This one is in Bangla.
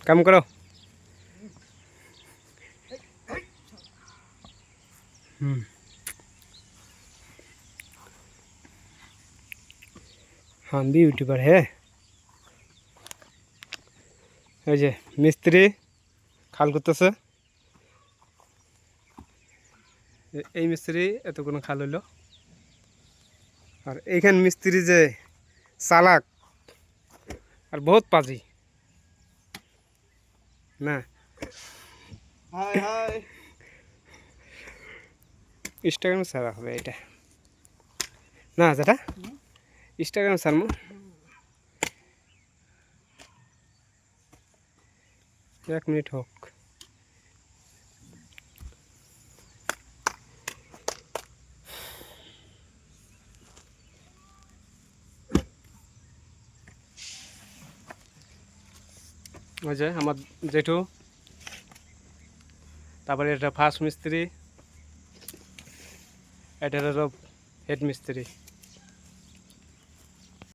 কাম করো। हम भी यूट्यूबर है। এই যে মিস্ত্রি খাল করতেছে। এই মিস্ত্রি এতক্ষণ খাল হইলো। আর এইখান মিস্ত্রি যে চালাক আর বহুত পাজি না। হাই হাই ইনস্টাগ্রামে ছাড়া হবে এটা না যেটা ইনস্টাগ্রামে ছাড়মু। এক মিনিট হোক। ওই যে আমার জেঠু, তারপরে এটা ফার্স্ট মিস্ত্রি, এটা হলো হেড মিস্ত্রি।